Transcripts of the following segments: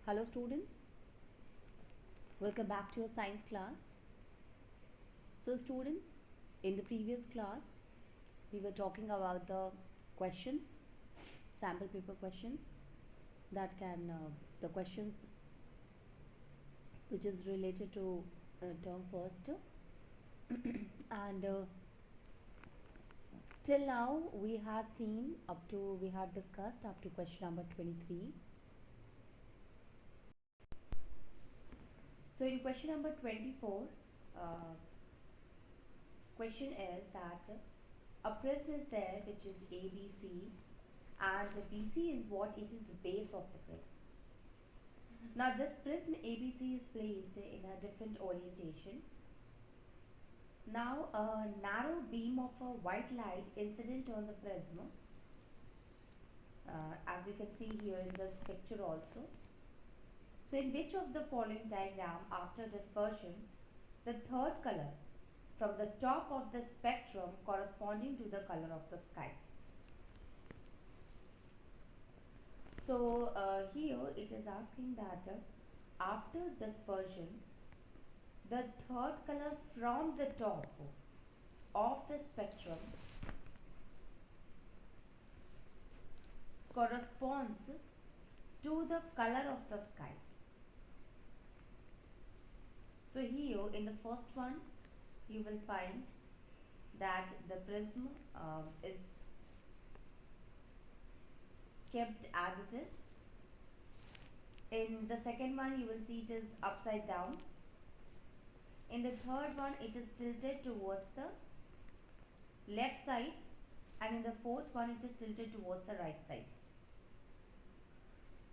Hello students, welcome back to your science class. So students, in the previous class, we were talking about the questions, sample paper questions that can, the questions which is related to term first and till now we had discussed up to question number 23. So in question number 24, uh, question is that a prism is there which is ABC and the BC is what it is the base of the prism. Now this prism ABC is placed in a different orientation. Now a narrow beam of a white light incident on the prism, as you can see here in this picture also. So in which of the following diagram after dispersion the third color from the top of the spectrum corresponding to the color of the sky. So here it is asking that after dispersion the third color from the top of the spectrum corresponds to the color of the sky. So here in the first one you will find that the prism is kept as it is. In the second one you will see it is upside down. In the third one it is tilted towards the left side, and in the fourth one it is tilted towards the right side.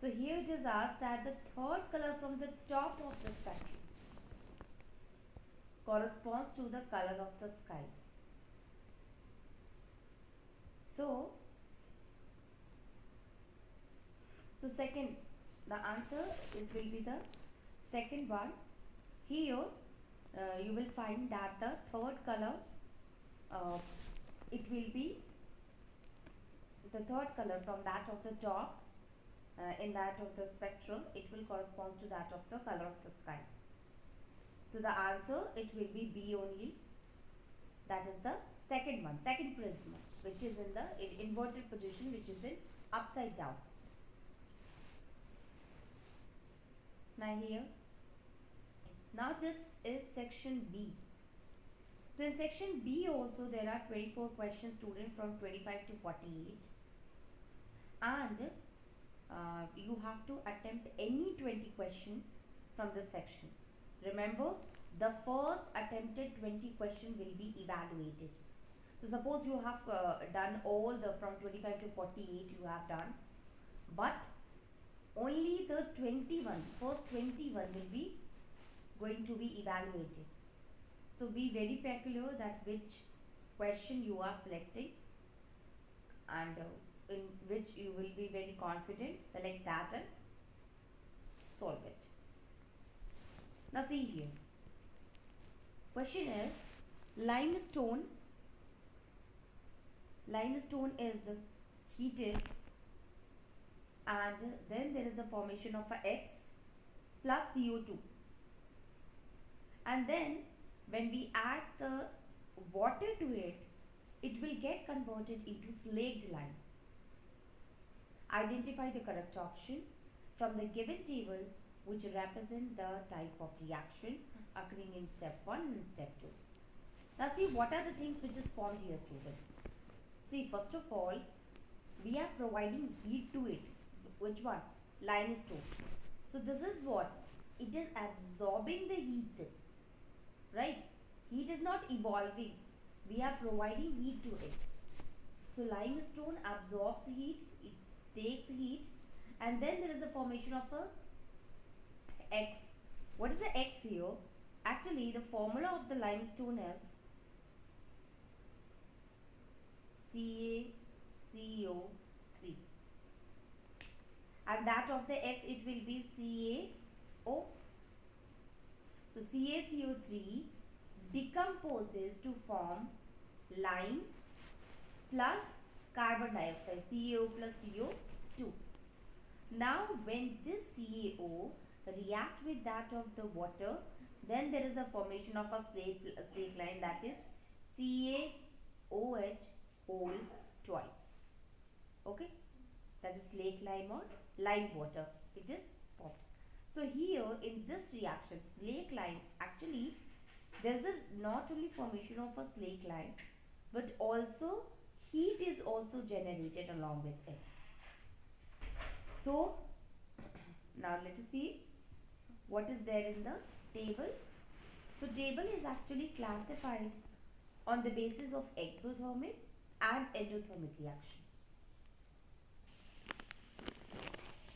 So here it is asked that the third color from the top of the spectrum corresponds to the color of the sky. So second, the answer will be the second one. Here you will find that the third color, it will be the third color from that of the top, in that of the spectrum, it will correspond to that of the color of the sky. So the answer, it will be B only. That is the second one, second prism, which is in the inverted position, which is in upside down. Now here, now this is section B. So in section B also there are 24 questions, student, from 25 to 48, and you have to attempt any 20 questions from this section. Remember, the first attempted 20 questions will be evaluated. So suppose you have done all the from 25 to 48 you have done, but only the first 21 will be going to be evaluated. So be very particular that which question you are selecting, and in which you will be very confident. Select that and solve it. Now see here. Question is limestone is heated, and then there is a formation of a X plus CO2, and then when we add the water to it, it will get converted into slaked lime. Identify the correct option from the given table which represent the type of reaction occurring in step 1 and step 2. Now see what are the things which is formed here, students. See, first of all, we are providing heat to it. Which one? Limestone. So this is what? It is absorbing the heat. Right? Heat is not evolving. We are providing heat to it. So limestone absorbs heat, it takes heat, and then there is a formation of a X. What is the X here? Actually, the formula of the limestone is CaCO3, and that of the X, it will be CaO. So CaCO3 decomposes to form lime plus carbon dioxide, CaO plus CO2. Now when this CaO react with that of the water, then there is a formation of a slake line, that is CaOH whole twice. Okay, that is slake lime or lime water, it is formed. So here in this reaction, slake lime, actually there is a not only formation of a slake lime, but also heat is also generated along with it. So now let us see what is there in the table. So table is actually classified on the basis of exothermic and endothermic reaction.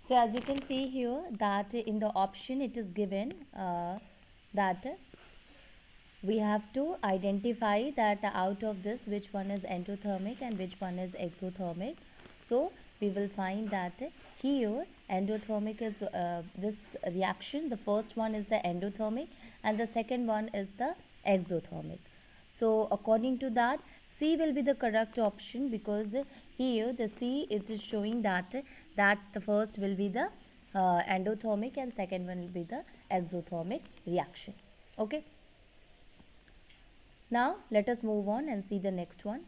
So as you can see here that in the option it is given that we have to identify that out of this which one is endothermic and which one is exothermic. So we will find that here endothermic is this reaction, the first one is the endothermic and the second one is the exothermic. So according to that, C will be the correct option, because here the C it is showing that the first will be the endothermic and second one will be the exothermic reaction. Okay. Now let us move on and see the next one.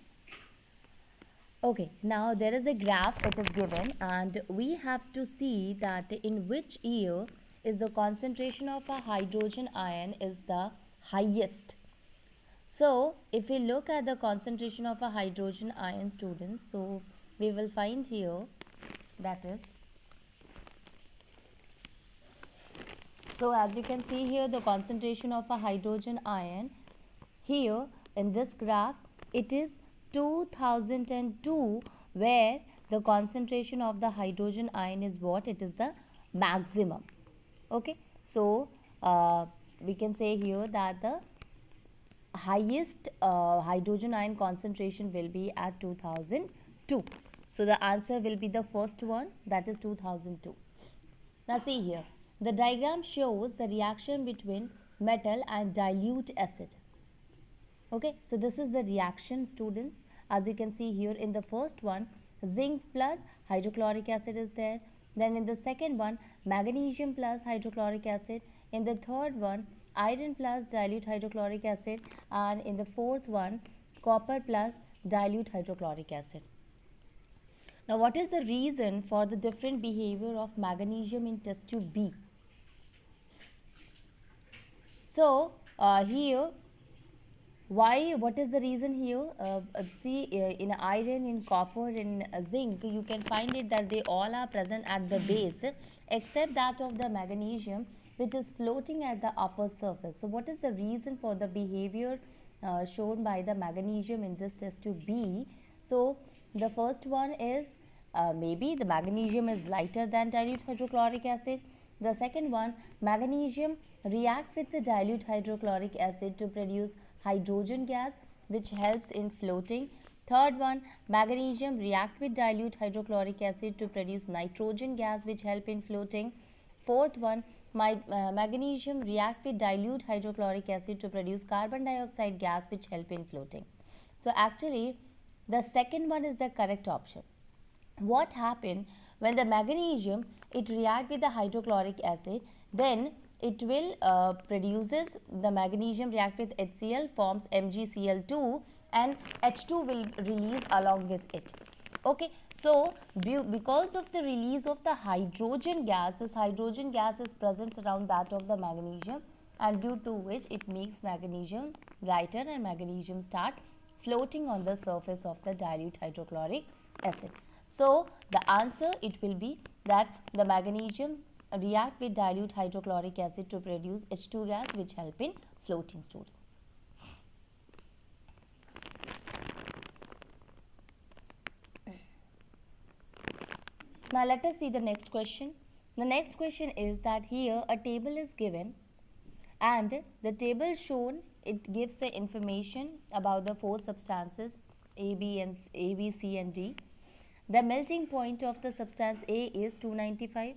Okay, now there is a graph that is given and we have to see that in which year is the concentration of a hydrogen ion is the highest. So if we look at the concentration of a hydrogen ion, students, so we will find here that is, so as you can see here the concentration of a hydrogen ion here in this graph, it is 2002 where the concentration of the hydrogen ion is what? It is the maximum. Okay, so we can say here that the highest hydrogen ion concentration will be at 2002. So the answer will be the first one, that is 2002. Now see here, the diagram shows the reaction between metal and dilute acid. Okay, so this is the reaction, students. As you can see here in the first one, zinc plus hydrochloric acid is there. Then in the second one, magnesium plus hydrochloric acid. In the third one, iron plus dilute hydrochloric acid. And in the fourth one, copper plus dilute hydrochloric acid. Now what is the reason for the different behavior of magnesium in test tube B? So here, why? What is the reason here? See, in iron, in copper, in zinc, you can find it that they all are present at the base, except that of the magnesium, which is floating at the upper surface. So, what is the reason for the behavior shown by the magnesium in this test tube B? So, the first one is maybe the magnesium is lighter than dilute hydrochloric acid. The second one, magnesium react with the dilute hydrochloric acid to produce hydrogen gas, which helps in floating. Third one, magnesium react with dilute hydrochloric acid to produce nitrogen gas, which help in floating. Fourth one, magnesium react with dilute hydrochloric acid to produce carbon dioxide gas, which help in floating. So actually the second one is the correct option. What happened when the magnesium it react with the hydrochloric acid, then it will produces the magnesium react with HCl, forms MgCl2 and H2 will release along with it. Okay, so because of the release of the hydrogen gas, this hydrogen gas is present around that of the magnesium, and due to which it makes magnesium lighter and magnesium start floating on the surface of the dilute hydrochloric acid. So the answer it will be that the magnesium react with dilute hydrochloric acid to produce H2 gas, which help in floating, students. Now let us see the next question. The next question is that here a table is given and the table shown, it gives the information about the four substances A, B, C and D. The melting point of the substance A is 295.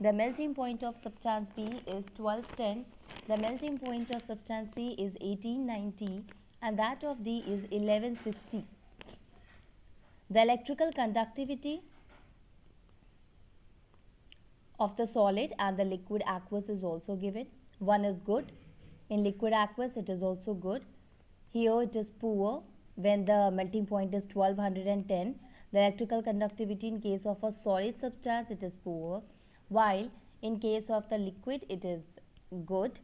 The melting point of substance B is 1210. The melting point of substance C is 1890 and that of D is 1160. The electrical conductivity of the solid and the liquid aqueous is also given. One is good. In liquid aqueous it is also good. Here it is poor when the melting point is 1210. The electrical conductivity in case of a solid substance it is poor, while in case of the liquid it is good.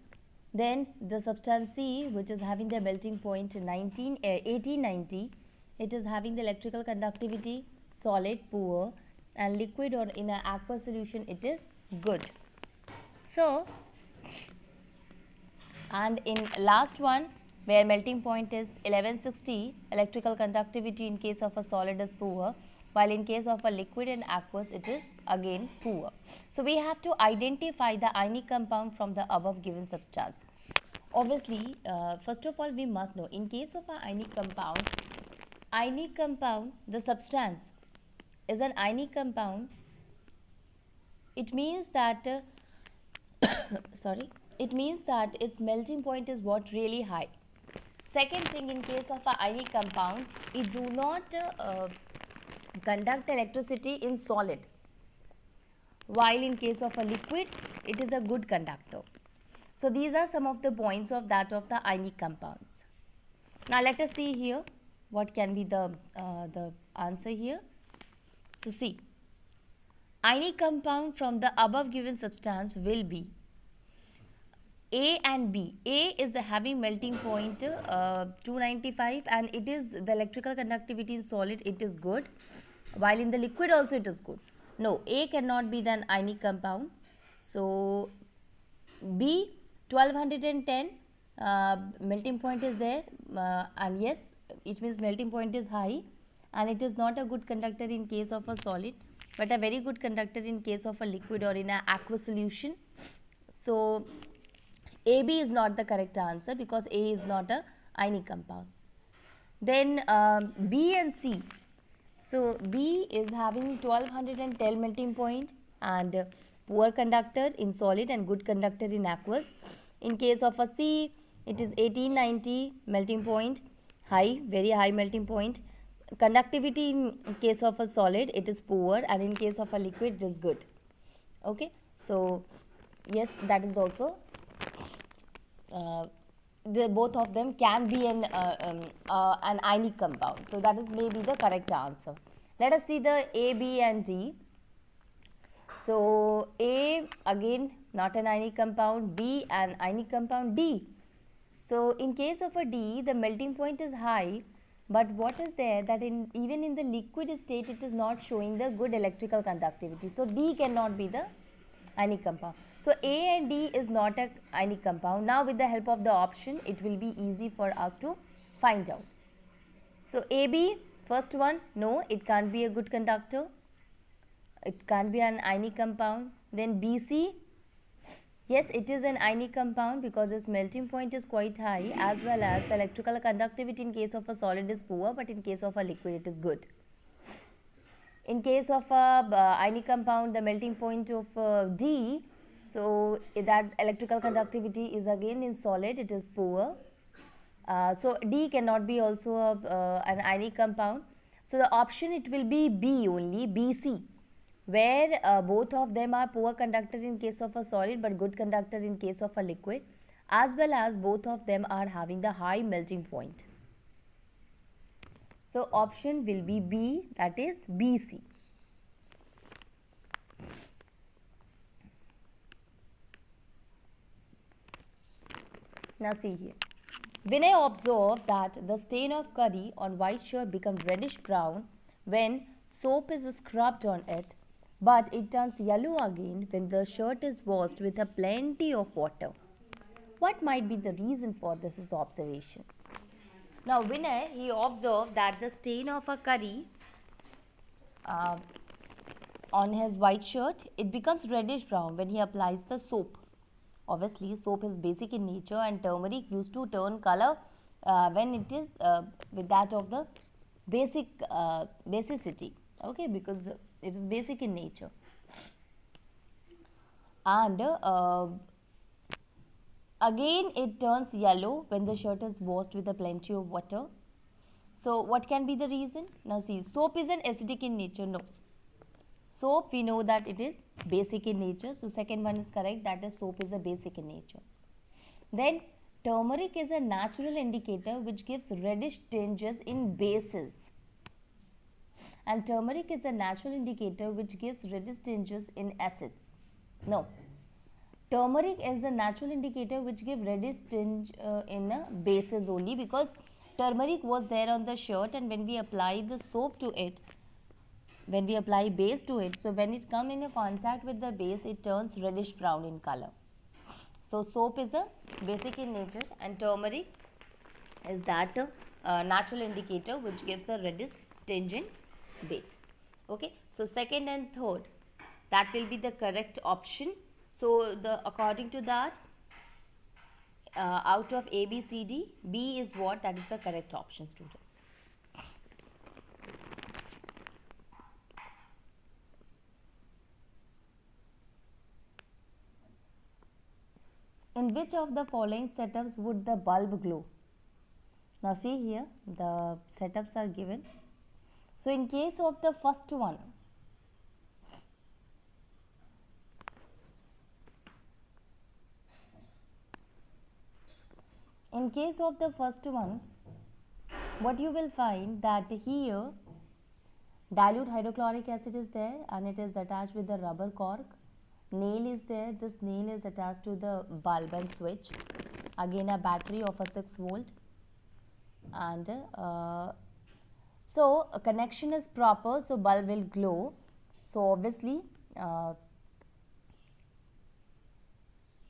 Then the substance C, which is having the melting point 1890, it is having the electrical conductivity solid poor, and liquid or in an aqueous solution it is good. So, and in last one where melting point is 1160, electrical conductivity in case of a solid is poor, while in case of a liquid and aqueous it is again poor. So, we have to identify the ionic compound from the above given substance. Obviously, first of all we must know in case of a ionic compound, the substance is an ionic compound. It means that sorry, it means that its melting point is what really high. Second thing, in case of a ionic compound, it do not conduct electricity in solid, while in case of a liquid it is a good conductor. So these are some of the points of that of the ionic compounds. Now let us see here what can be the answer here. So see, ionic compound from the above given substance will be A and B. A is having melting point 295 and it is the electrical conductivity in solid it is good, while in the liquid also it is good. No, A cannot be the ionic compound. So B 1210 melting point is there and yes, it means melting point is high and it is not a good conductor in case of a solid, but a very good conductor in case of a liquid or in an aqueous solution. So AB is not the correct answer because A is not a ionic compound. Then B and C. So B is having 1210 melting point and poor conductor in solid and good conductor in aqueous. In case of a C, it is 1890 melting point, high, very high melting point. Conductivity in case of a solid it is poor and in case of a liquid it is good. Okay, so yes, that is also both of them can be an ionic compound. So that is maybe the correct answer. Let us see the A, B and D. So A again not an ionic compound, B an ionic compound, D. So in case of a D, the melting point is high, but what is there that even in the liquid state it is not showing the good electrical conductivity. So D cannot be the ionic compound. So A and D is not a ionic compound. Now with the help of the option it will be easy for us to find out. So AB, first one, no, it can't be a good conductor. It can't be an ionic compound. Then BC, yes, it is an ionic compound because its melting point is quite high, as well as the electrical conductivity in case of a solid is poor, but in case of a liquid it is good. In case of a ionic compound, the melting point of D, so that electrical conductivity is again in solid, it is poor. So D cannot be also an ionic compound. So the option it will be B only, BC, where both of them are poor conductor in case of a solid but good conductor in case of a liquid, as well as both of them are having the high melting point. So option will be B, that is BC. Now see here. Vinay observed that the stain of curry on white shirt becomes reddish brown when soap is scrubbed on it, but it turns yellow again when the shirt is washed with a plenty of water. What might be the reason for this observation? Now Vinay, he observed that the stain of a curry on his white shirt, it becomes reddish brown when he applies the soap. Obviously soap is basic in nature and turmeric used to turn color when it is with that of the basicity, okay, because it is basic in nature. And again it turns yellow when the shirt is washed with a plenty of water. So what can be the reason? Now see, soap is an acidic in nature, no. soap, we know that it is basic in nature. So second one is correct, that is soap is a basic in nature. Then turmeric is a natural indicator which gives reddish tinges in bases. And turmeric is a natural indicator which gives reddish tinges in acids. No. Turmeric is a natural indicator which gives reddish tinge in bases only, because turmeric was there on the shirt, and when we apply the soap to it, when we apply base to it, so when it come in a contact with the base, it turns reddish brown in color. So soap is a basic in nature, and turmeric is that natural indicator which gives the reddish tinge in base. Okay, so second and third, that will be the correct option. So according to that, out of A, B, C, D, B is what? That is the correct option, students. In which of the following setups would the bulb glow? Now see here, the setups are given. So in case of the first one, what you will find that here dilute hydrochloric acid is there and it is attached with the rubber cork. Nail is there, this nail is attached to the bulb and switch. Again a battery of a 6 volt, and so a connection is proper, so bulb will glow. So obviously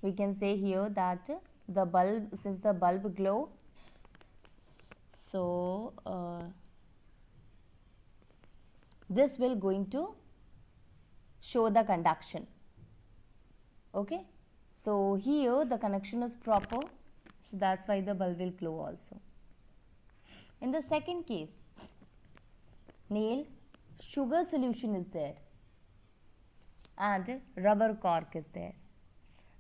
we can say here that the bulb, since the bulb glow, so this will going to show the conduction. Okay, so here the connection is proper, so that's why the bulb will glow also. In the second case, nail, sugar solution is there and rubber cork is there.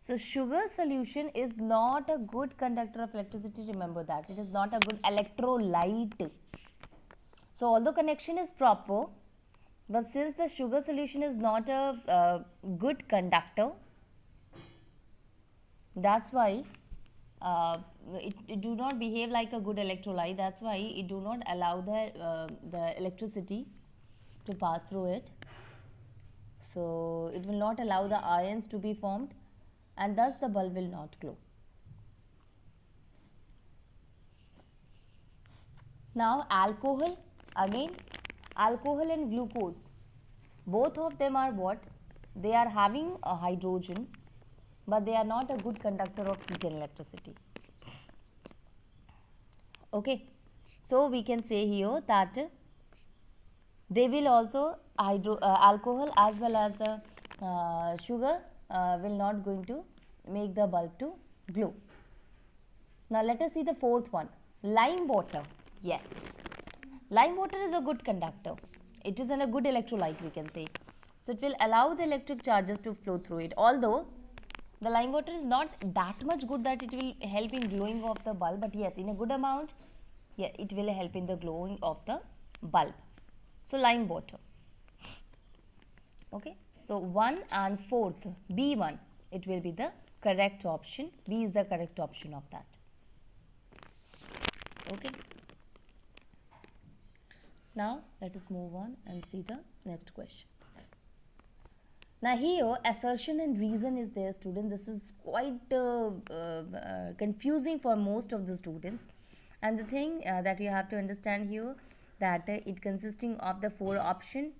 So sugar solution is not a good conductor of electricity, remember that. It is not a good electrolyte. So although connection is proper, but since the sugar solution is not a good conductor, that's why it do not behave like a good electrolyte. That's why it do not allow the electricity to pass through it. So it will not allow the ions to be formed, and thus the bulb will not glow. Now alcohol, again alcohol and glucose, both of them are what? They are having a hydrogen, but they are not a good conductor of heat and electricity. Okay, so we can say here that they will also alcohol as well as sugar will not going to make the bulb to glow. Now let us see the fourth one, lime water. Yes, lime water is a good conductor. It is a good electrolyte, we can say. So it will allow the electric charges to flow through it. Although the lime water is not that much good that it will help in glowing of the bulb, but yes, in a good amount, yeah, it will help in the glowing of the bulb. So lime water. Okay, so 1 and 4th, B1, it will be the correct option. B is the correct option of that. Okay, now let us move on and see the next question. Now here assertion and reason is there, student. This is quite confusing for most of the students, and the thing that you have to understand here, that it consisting of the 4 option,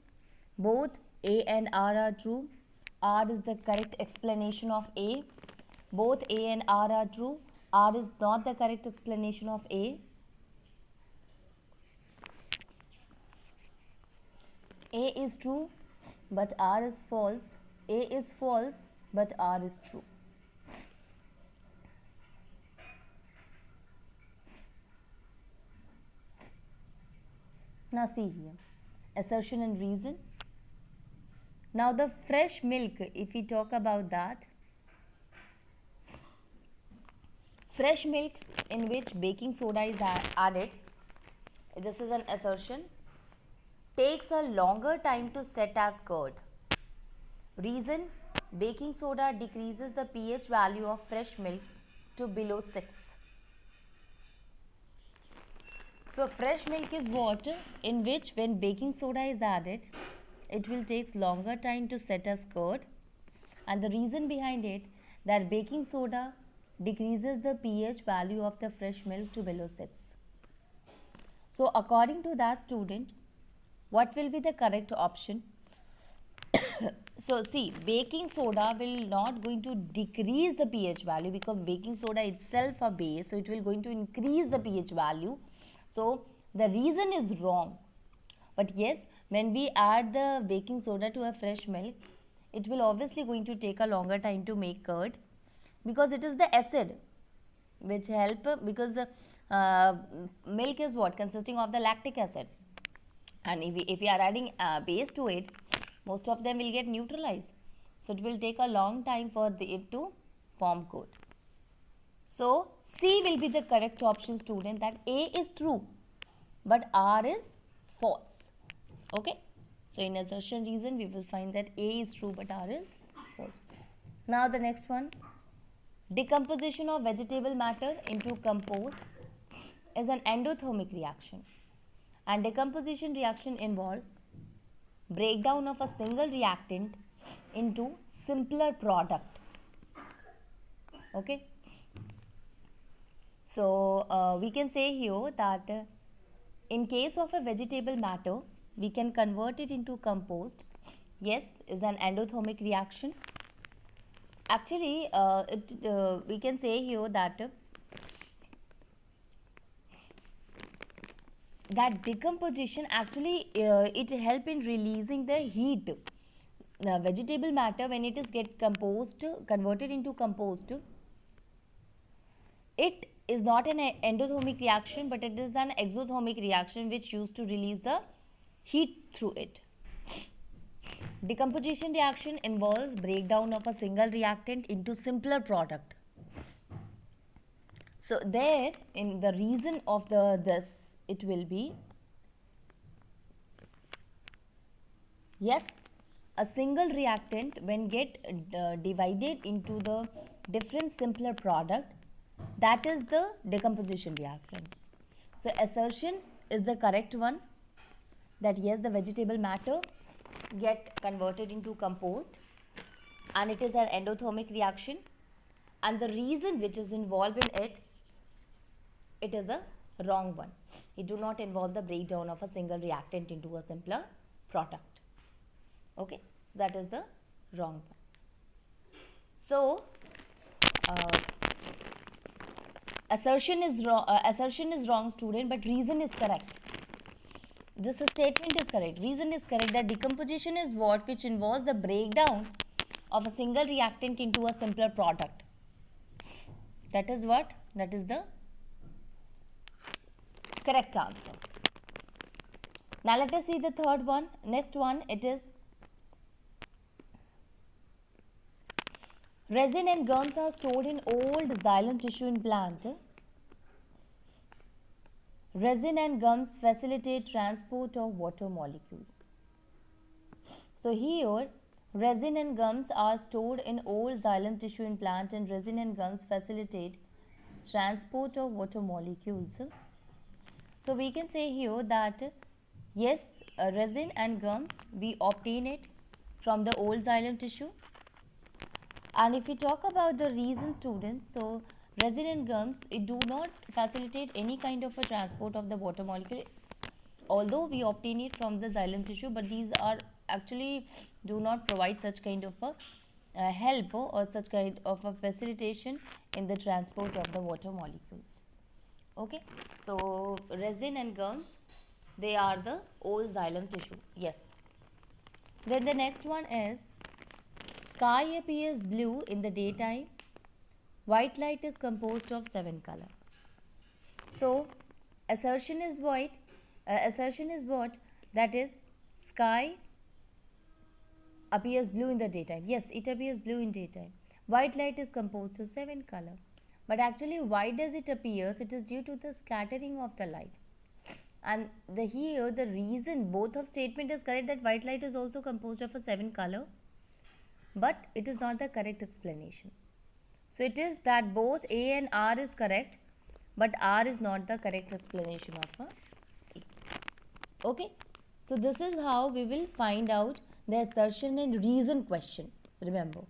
both A and R are true. R is the correct explanation of A. Both A and R are true. R is not the correct explanation of A. A is true, but R is false. A is false, but R is true. Now see here, assertion and reason. Now the fresh milk, if we talk about that, fresh milk in which baking soda is added, this is an assertion, takes a longer time to set as curd. Reason, baking soda decreases the pH value of fresh milk to below 6. So fresh milk is water in which when baking soda is added, it will take longer time to set as curd, and the reason behind it that baking soda decreases the pH value of the fresh milk to below 6. So according to that student, what will be the correct option? So see, baking soda will not going to decrease the pH value because baking soda itself a base, so it will going to increase the pH value. So the reason is wrong. But yes, when we add the baking soda to a fresh milk, it will obviously going to take a longer time to make curd because it is the acid which help, because milk is what consisting of the lactic acid, and if we are adding base to it, most of them will get neutralized, so it will take a long time for it to form curd. So C will be the correct option student, that A is true but R is false. Okay, so in assertion reason we will find that A is true but R is false. Now the next one, decomposition of vegetable matter into compost is an endothermic reaction, and decomposition reaction involve breakdown of a single reactant into simpler product. Okay, so we can say here that in case of a vegetable matter, we can convert it into compost. Yes, is an endothermic reaction. Actually, we can say here that decomposition actually it help in releasing the heat. The vegetable matter, when it is get converted into compost, it is not an endothermic reaction but it is an exothermic reaction which used to release the heat through it. Decomposition reaction involves breakdown of a single reactant into simpler product. So there, in the reason of this, it will be yes, a single reactant when get divided into the different simpler product, that is the decomposition reaction. So assertion is the correct one, that yes, the vegetable matter get converted into compost and it is an endothermic reaction, and the reason which is involved in it, it is a wrong one. It do not involve the breakdown of a single reactant into a simpler product. Okay, that is the wrong one. So assertion is wrong student, but reason is correct. This statement is correct. Reason is correct, that decomposition is what which involves the breakdown of a single reactant into a simpler product. That is what? That is the correct answer. Now let us see the third one. Next one, it is resin and gums are stored in old xylem tissue in plant. Resin and gums facilitate transport of water molecule. So here, resin and gums are stored in old xylem tissue in plant, and resin and gums facilitate transport of water molecules. So we can say here that yes, resin and gums, we obtain it from the old xylem tissue. And if we talk about the reason students, so resin and gums, it do not facilitate any kind of a transport of the water molecule, although we obtain it from the xylem tissue, but these are actually do not provide such kind of a help or such kind of a facilitation in the transport of the water molecules. Okay, so resin and gums, they are the old xylem tissue. Yes. Then the next one is sky appears blue in the daytime. White light is composed of 7 colors. So assertion is what? That is sky appears blue in the daytime. Yes, it appears blue in daytime. White light is composed of 7 colors. But actually, why does it appears? It is due to the scattering of the light. And here the reason, both of statement is correct, that white light is also composed of a 7 color. but it is not the correct explanation. So it is that both A and R is correct, but R is not the correct explanation of a A. Okay, so this is how we will find out the assertion and reason question. Remember.